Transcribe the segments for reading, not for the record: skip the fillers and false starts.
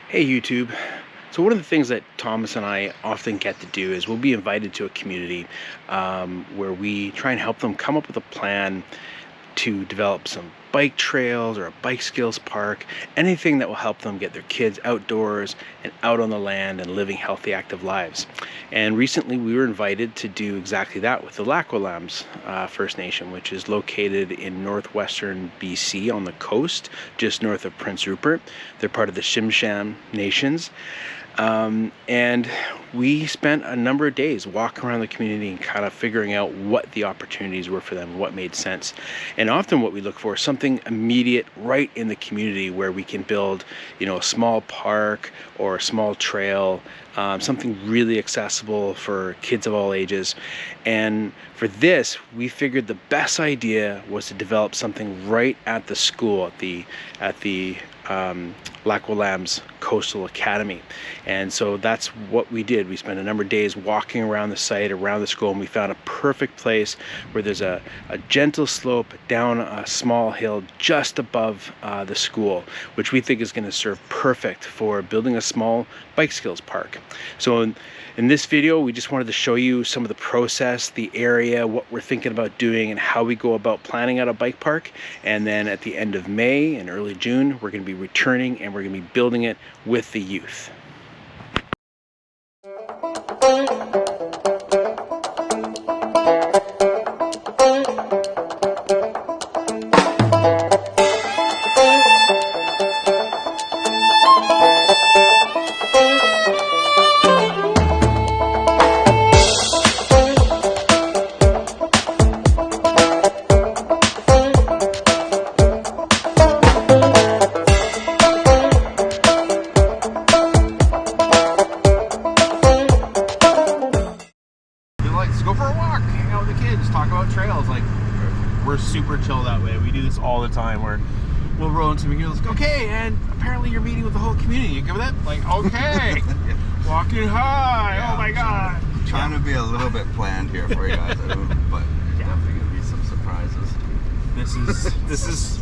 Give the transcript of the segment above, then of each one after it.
Hey YouTube. So one of the things that Thomas and I often get to do is we'll be invited to a community where we try and help them come up with a plan to develop some bike trails or a bike skills park, anything that will help them get their kids outdoors and out on the land and living healthy, active lives. And recently we were invited to do exactly that with the Lax-Kw'alaams First Nation, which is located in northwestern BC on the coast, just north of Prince Rupert. They're part of the Shimsham Nations. And we spent a number of days walking around the community and kind of figuring out what the opportunities were for them, what made sense. And often what we look for is something immediate right in the community where we can build, a small park or a small trail, something really accessible for kids of all ages. And for this, we figured the best idea was to develop something right at the school, at the Lax-Kw'alaams Coastal Academy. And so that's what we did. We spent a number of days walking around the site, around the school, and we found a perfect place where there's a gentle slope down a small hill just above the school, which we think is going to serve perfect for building a small bike skills park. So in this video, we just wanted to show you some of the process, the area, what we're thinking about doing, and how we go about planning out a bike park. And then at the end of May and early June, we're going to be returning and we're going to be building it with the youth. Go for a walk, hang out with the kids, talk about trails. Like, we're super chill that way. We do this all the time where we'll roll into McGill's, okay, and apparently you're meeting with the whole community. You give that? Like, okay, walking high, yeah, oh my God. Trying to be a little bit planned here for you guys, but definitely gonna be some surprises. This is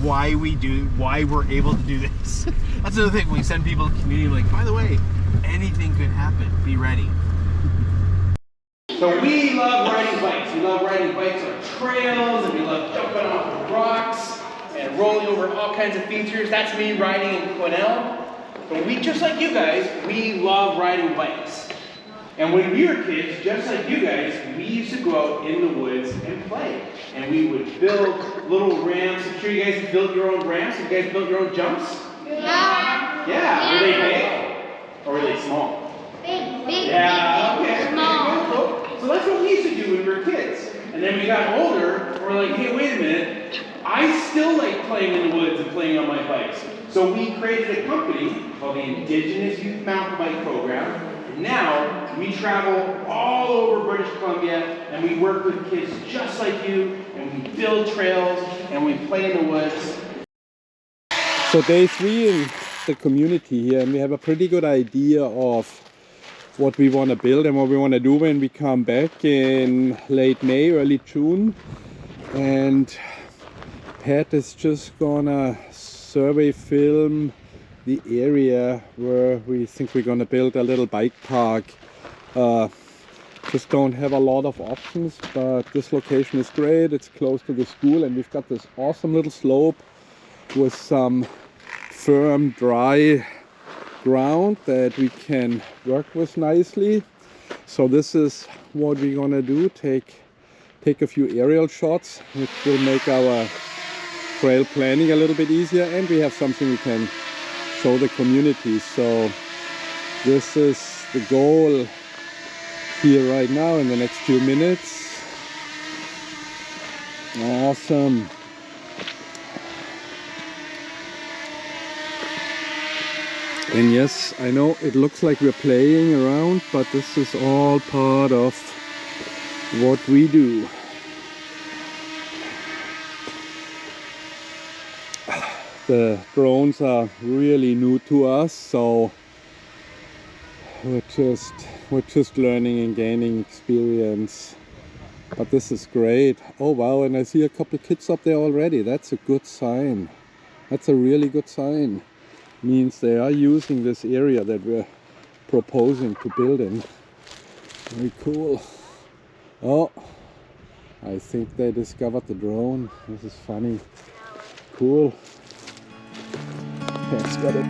why we're able to do this. That's the other thing, when we send people to the community, like, by the way, anything could happen, be ready. So we love riding bikes. We love riding bikes on trails, and we love jumping off the rocks and rolling over all kinds of features. That's me riding in Quesnel. But we, just like you guys, we love riding bikes. And when we were kids, just like you guys, we used to go out in the woods and play. And we would build little ramps. I'm sure you guys have built your own ramps. Have you guys built your own jumps? Yeah. Yeah. Were they big? Or were they small? Big. Yeah, okay. Small. Cool. So that's what we used to do when we were kids. And then we got older, we're like, hey, wait a minute. I still like playing in the woods and playing on my bikes. So we created a company called the Indigenous Youth Mountain Bike Program. And now we travel all over British Columbia and we work with kids just like you, and we build trails and we play in the woods. So day 3 in the community here, and we have a pretty good idea of what we want to build and what we want to do when we come back in late May, early June. And Pat is just gonna survey film the area where we think we're gonna build a little bike park. Just don't have a lot of options, but this location is great. It's close to the school, and we've got this awesome little slope with some firm, dry ground that we can work with nicely. So this is what we're gonna do, take a few aerial shots, which will make our trail planning a little bit easier, and we have something we can show the community. So this is the goal here right now in the next few minutes. Awesome. And yes, I know it looks like we're playing around, but this is all part of what we do. The drones are really new to us, so we're just learning and gaining experience. But this is great. Oh wow, and I see a couple kids up there already. That's a good sign. That's a really good sign. means they are using this area that we're proposing to build in. Very cool. Oh, I think they discovered the drone. This is funny. Cool. It's got it.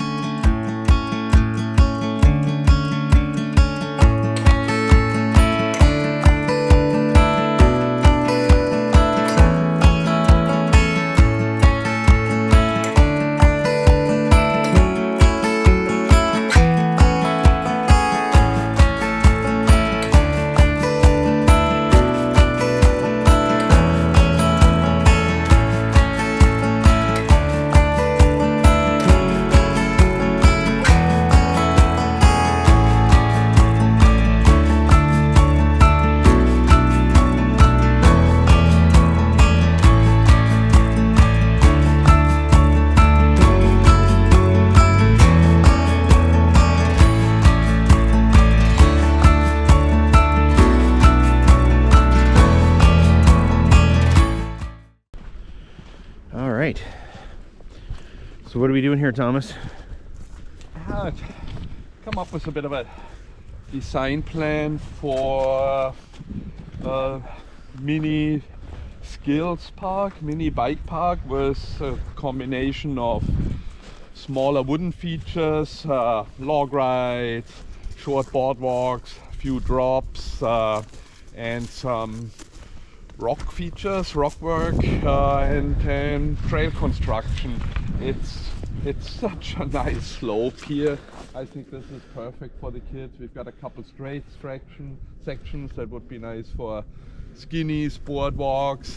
All right. So what are we doing here, Thomas? Come up with a bit of a design plan for a mini skills park, mini bike park with a combination of smaller wooden features, log rides, short boardwalks, a few drops, and some rock features, rock work, and trail construction. It's such a nice slope here. I think this is perfect for the kids. We've got a couple straight sections that would be nice for skinnies, boardwalks,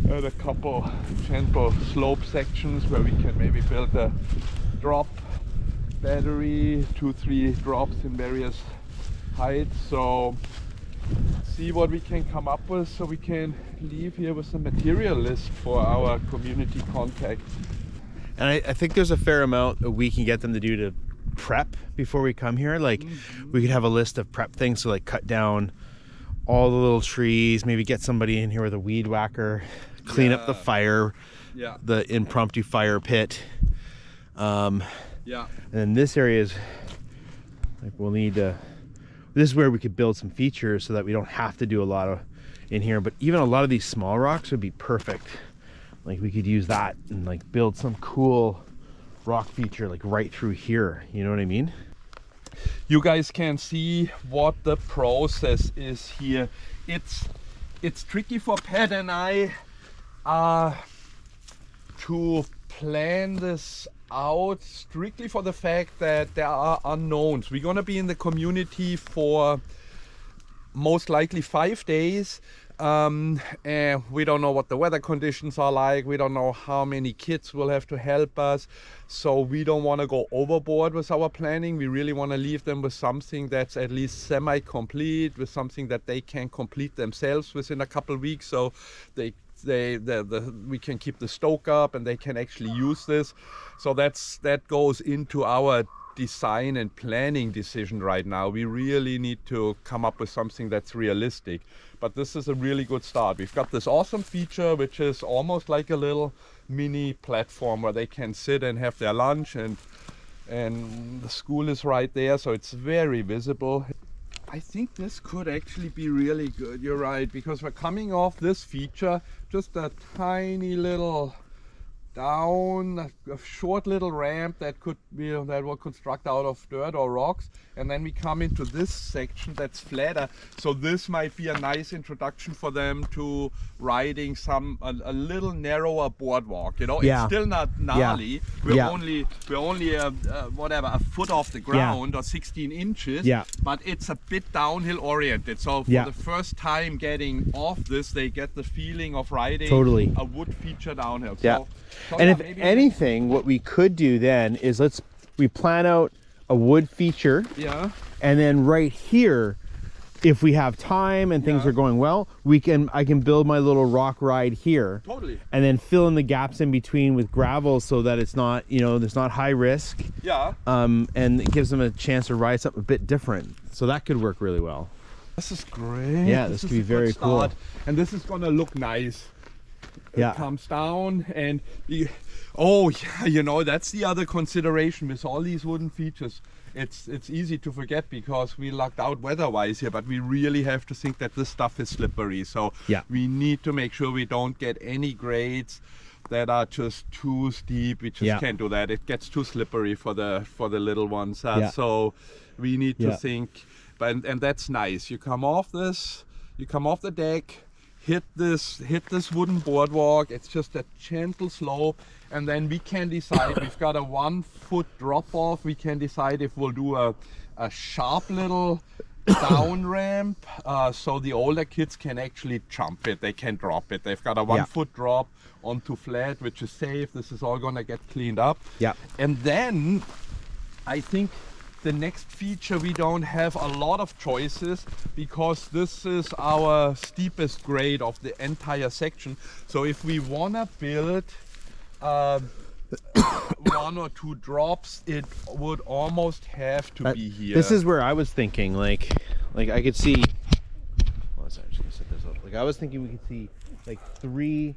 and a couple gentle slope sections where we can maybe build a drop battery, 2-3 drops in various heights. So see what we can come up with so we can leave here with a material list for our community contact. And I think there's a fair amount that we can get them to do to prep before we come here. Like we could have a list of prep things, so like cut down all the little trees, maybe get somebody in here with a weed whacker, clean up the fire, the impromptu fire pit. And then this area is like we'll need to, this is where we could build some features so that we don't have to do a lot of in here, but even a lot of these small rocks would be perfect. Like we could use that and like build some cool rock feature like right through here, you know what I mean? You guys can see what the process is here. It's tricky for Pat and I to plan this out strictly for the fact that there are unknowns. We're gonna be in the community for most likely 5 days. And we don't know what the weather conditions are like. We don't know how many kids will have to help us. So we don't want to go overboard with our planning. We really want to leave them with something that's at least semi-complete, with something that they can complete themselves within a couple of weeks. So we can keep the stoke up and they can actually use this. So that goes into our design and planning decision right now. We really need to come up with something that's realistic, but this is a really good start. We've got this awesome feature which is almost like a little mini platform where they can sit and have their lunch, and the school is right there, so it's very visible. I think this could actually be really good. You're right, because we're coming off this feature, just a tiny little down, a short little ramp that will construct out of dirt or rocks, and then we come into this section that's flatter. So this might be a nice introduction for them to riding a little narrower boardwalk. You know, it's still not gnarly. We're only whatever, a foot off the ground or 16 inches. But it's a bit downhill oriented. So for the first time getting off this, they get the feeling of riding a wood feature downhill. And if anything, what we could do then is we plan out a wood feature. And then right here, if we have time and things are going well, I can build my little rock ride here. And then fill in the gaps in between with gravel so that it's not, there's not high risk. And it gives them a chance to ride something a bit different. So that could work really well. This is great. Yeah, this could be very cool. And this is gonna look nice. It comes down and oh yeah, you know, that's the other consideration with all these wooden features. It's easy to forget because we lucked out weather-wise here, but we really have to think that this stuff is slippery. So we need to make sure we don't get any grades that are just too steep. We just can't do that. It gets too slippery for the little ones. So we need to think, and that's nice. You come off the deck, hit this wooden boardwalk. It's just a gentle slope, and then we can decide. We've got a 1 foot drop off. We can decide if we'll do a sharp little down ramp, so the older kids can actually jump it. They can drop it. They've got a 1 foot drop onto flat, which is safe. This is all gonna get cleaned up. And then I think the next feature, we don't have a lot of choices because this is our steepest grade of the entire section. So if we wanna build 1 or 2 drops, it would almost have to be here. This is where I was thinking, like I could see. Oh, sorry, I'm just gonna set this up. Like I was thinking we could see like 2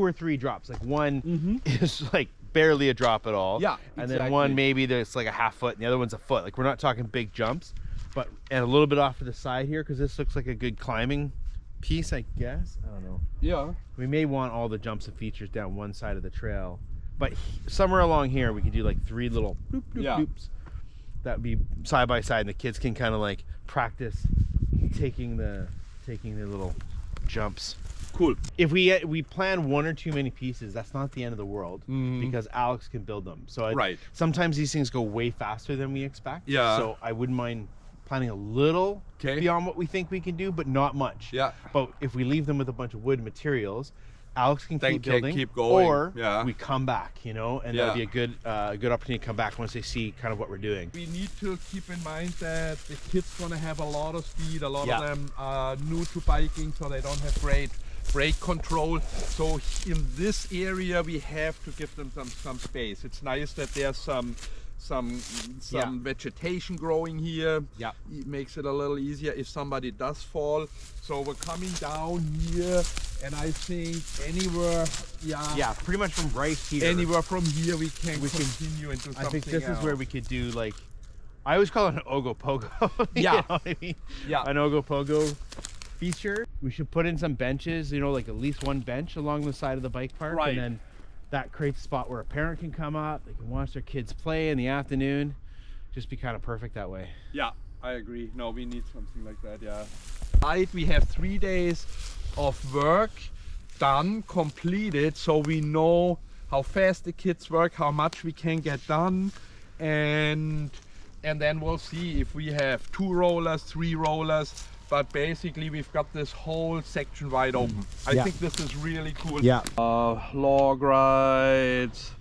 or 3 drops. Like one is like barely a drop at all. And then one maybe there's like a half foot, and the other one's a foot. Like we're not talking big jumps, but and a little bit off to the side here because this looks like a good climbing piece, I guess. I don't know. We may want all the jumps and features down one side of the trail. But somewhere along here, we could do like 3 little bloop, bloop, bloops. That would be side by side, and the kids can kind of like practice taking their little jumps. Cool. If we plan 1 or 2 many pieces, that's not the end of the world because Alex can build them. So sometimes these things go way faster than we expect. So I wouldn't mind planning a little beyond what we think we can do, but not much. But if we leave them with a bunch of wood materials, Alex can keep building, keep going, or we come back, you know, and that'll be a good opportunity to come back once they see kind of what we're doing. We need to keep in mind that the kids gonna have a lot of speed. A lot of them are new to biking, so they don't have great brake control. So in this area, we have to give them some space. It's nice that there's some vegetation growing here. It makes it a little easier if somebody does fall. So we're coming down here, and I think anywhere, pretty much from right here. Anywhere from here we can continue into something. I think this is where we could do, like, I always call it an ogopogo. You know what I mean? An ogopogo feature. We should put in some benches, you know, like at least 1 bench along the side of the bike park, and then that creates a spot where a parent can come up, they can watch their kids play in the afternoon. Just be kind of perfect that way. I agree. No, we need something like that. We have 3 days of work done, completed, so we know how fast the kids work, how much we can get done, and then we'll see if we have 2 rollers, 3 rollers. But basically we've got this whole section wide open. I think this is really cool. Log rides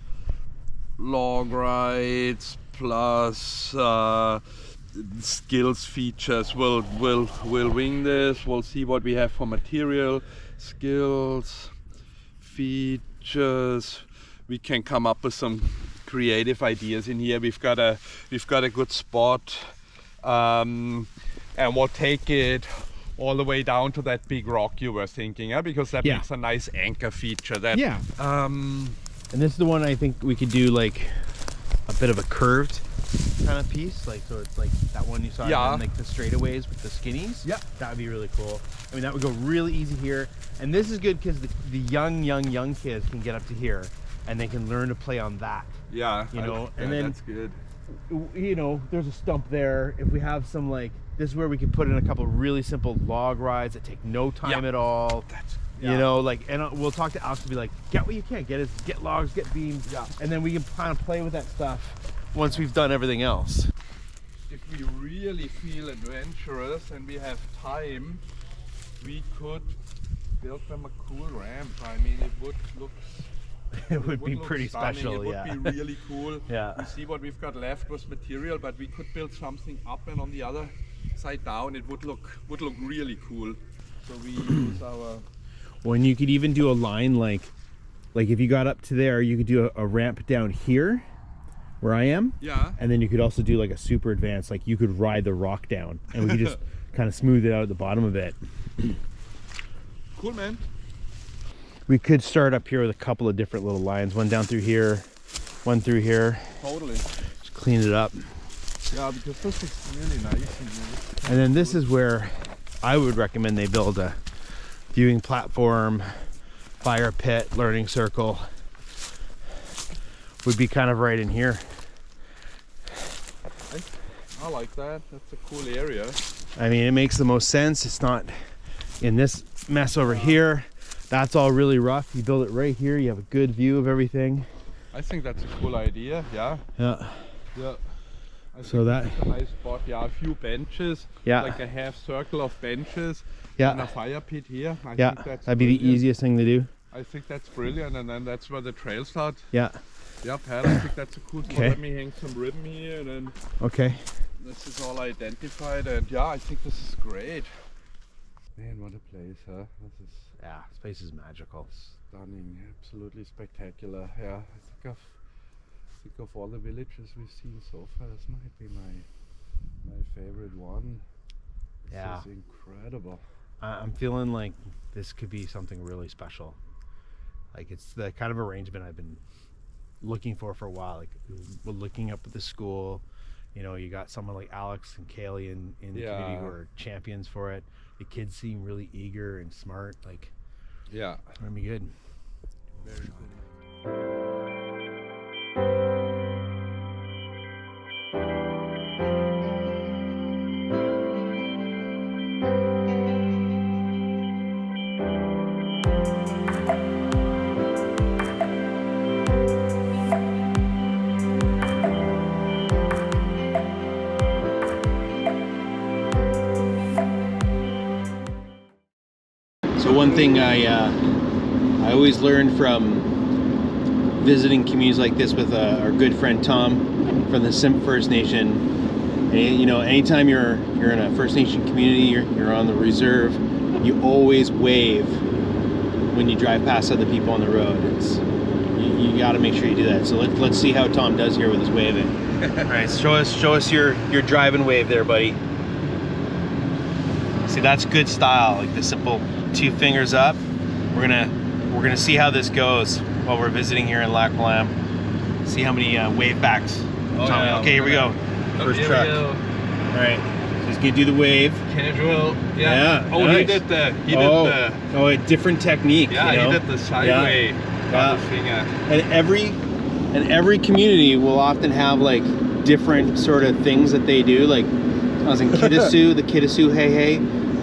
plus skills features. We'll wing this. We'll see what we have for material, skills, features. We can come up with some creative ideas in here. We've got a good spot. And we'll take it all the way down to that big rock you were thinking, because that makes a nice anchor feature. And this is the one I think we could do like a bit of a curved kind of piece, like so it's like that one you saw in like the straightaways with the skinnies. That would be really cool. I mean, that would go really easy here, and this is good because the young kids can get up to here and they can learn to play on that. You know, and then that's good. You know, there's a stump there. If we have some, like, this is where we can put in a couple really simple log rides that take no time at all. You know, like, and we'll talk to Alex to be like, get what you can, get logs, get beams, and then we can kind of play with that stuff once we've done everything else. If we really feel adventurous and we have time, we could build them a cool ramp. I mean, it would look it would be pretty stunning. special. It would be really cool. We see what we've got left was material, but we could build something up, and on the other side down it would look really cool. So we use our. When you could even do a line like if you got up to there, you could do a ramp down here where I am. And then you could also do like a super advanced, like you could ride the rock down, and we could just kind of smooth it out at the bottom of it. Cool, man. we could start up here with a couple of different little lines, one down through here, one through here. Totally. Just clean it up. Yeah, because this is really nice. And then this is where I would recommend they build a viewing platform, fire pit, learning circle. Would be kind of right in here. I like that. That's a cool area. I mean, it makes the most sense. It's not in this mess over here. That's all really rough. You build it right here. You have a good view of everything. I think that's a cool idea. Yeah. Yeah. Yeah. I So think that- that's a nice spot. Yeah, a few benches. Yeah. Like a half circle of benches. Yeah. And a fire pit here. I Yeah. think that's That'd be the brilliant. easiest thing to do. I think that's brilliant, and then that's where the trail starts. Yeah. Yeah, Pat, I think that's a cool spot. Okay. Let me hang some ribbon here, and then Okay. this is all identified, and yeah, I think this is great. Man, what a place, huh? This is Yeah, this place is magical. stunning, absolutely spectacular. Yeah, I think of all the villages we've seen so far, this might be my favorite one. This Yeah. is incredible. I'm feeling like this could be something really special. Like it's the kind of arrangement I've been looking for a while. Like we're looking up at the school, you know, you got someone like Alex and Kaylee in the community who are champions for it. The kids seem really eager and smart. Like, Yeah. it's gonna be good. Very cool. So one thing I always learned from visiting communities like this with our good friend Tom from the Simp First Nation, and, you know, anytime you're in a First Nation community, you're on the reserve, you always wave when you drive past other people on the road. You got to make sure you do that. So let's see how Tom does here with his waving. All right, show us your driving wave there, buddy. See, that's good style, like the simple 2 fingers up. We're gonna see how this goes while we're visiting here in Lax-Kw'alaams. See how many wave backs. Oh, Tommy. yeah, Okay, here we go. First here truck. we go. All right, so he's gonna do the wave. Casual. Yeah, Oh, nice. he did the. A different technique. Yeah, you know? he did the sideway. Yeah. Finger. And every community will often have like different sort of things that they do. Like I was in Kitasoo, the Kitasoo Hey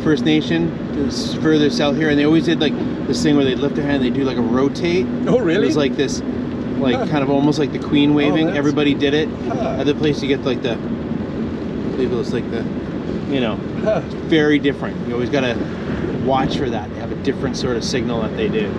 First Nation is further south here, and they always did like this thing where they'd lift their hand and they do like a rotate. Oh, really? It was like this, like kind of almost like the Queen waving. that's- Everybody did it. Huh. Other place you get like I believe it was like the, you know, very different. You always gotta watch for that. They have a different sort of signal that they do.